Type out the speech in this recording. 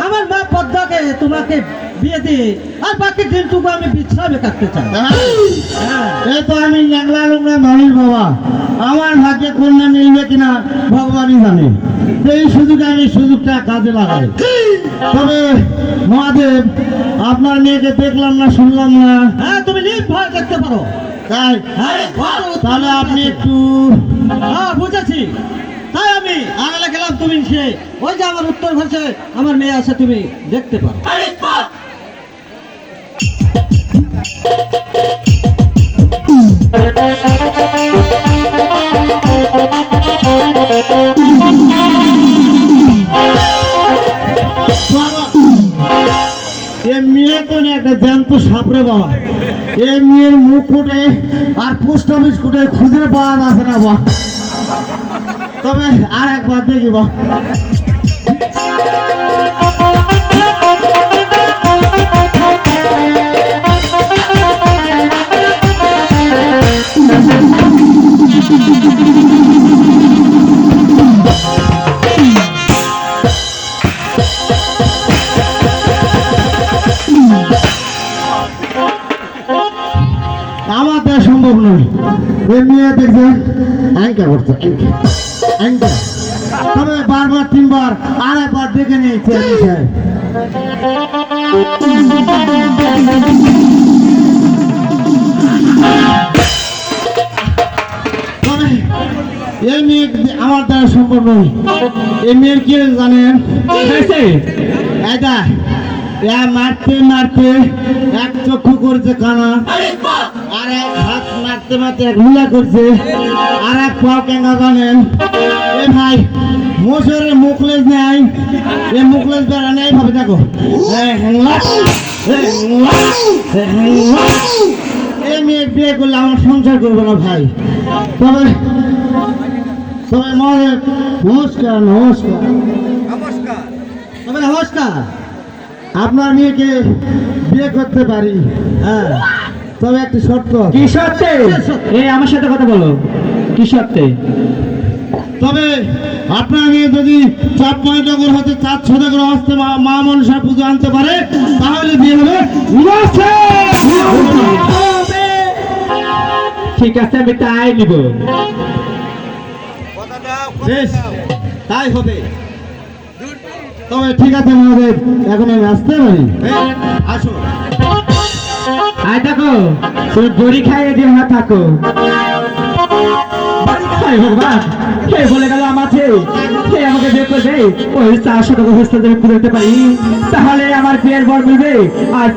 আমার মা পদ্মাকে তোমাকে বিয়ে দিয়ে আর বাকি দিনটুকু আমি বিশ্রামে কাটতে চাই। এই তো আমি ল্যাংলা লুংলা মানুষ বাবা, আমার ভাগ্যে কন্যা মিলবে কিনা ভগবানই জানে। এই সুযোগে আমি সুযোগটা কাজে লাগাই। তবে মহাদেব, আপনার মেয়েকে দেখলাম না, শুনলাম না। হ্যাঁ, তুমি নির্ভয় দেখতে পারো। তাই? তাহলে আপনি একটু বুঝেছি। তাই আমি আড়ালে গেলাম, তুমি সে ওই যে আমার উত্তর ভাষে আমার মেয়ে আছে, তুমি দেখতে পারো। মেয়ে তো একটা জ্যান্ত সাপড়ে বাবা। এ মেয়ের মুখ ফুটে আর পোস্ট অফিস ফুটে খুঁজে পাওয়া যাচ্ছে না বাবা। তবে আর একবার দেখি বা আমার দেওয়া সম্ভব নয়। এমনি দেখছেন অ্যাঙ্কা করছে, অ্যাঙ্কা। তবে বারবার তিনবার আর একবার দেখে নিয়েছি আমি সাহেব। তবে এই মেয়ে আমার দ্বারা সম্ভব নয়। এই মেয়ের কি জানেন, এটা মারতে মারতে এক চক্ষু করছে কানা, আর এক হাত মারতে মারতে এক লীলা করছে, আর এক পাও কেঙ্গা জানেন। এ ভাই, মোষের মুখলেস নেই, এ মুখলেস বেড়া নেই ভাবে দেখো। এ মেয়ে বিয়ে করলে আমার সংসার করবো না ভাই। তবে তবে মহাদেব, নমস্কার নমস্কার নমস্কার। তবে নমস্কার। আপনার মেয়েকে বিয়ে করতে পারি, হ্যাঁ, তবে একটি শর্ত। কি শর্তে? এই আমার সাথে কথা বলো, কি শর্তে? তবে আপনার মেয়ে যদি চাঁদময়নগর হতে 4 সদাগর হস্তে মা মনসা পুজো আনতে পারে, তাহলে বিয়ে হবে। ঠিক আছে, আমি তাই নিব। বেশ, তাই হবে। তবে ঠিক আছে মহাদেব, এখন আমি আসতে পারি? আসো। আয় থাকো, তুমি বড়ি খাইয়ে দিয়ে না থাকো। ভগবান, কে বলে গেল আমাকে, কে আমাকে বিয়ে করবে? ওই 400 টাকা হস্তে পুজোতে পারি, তাহলে আমার বিয়ের বর মিলবে। আর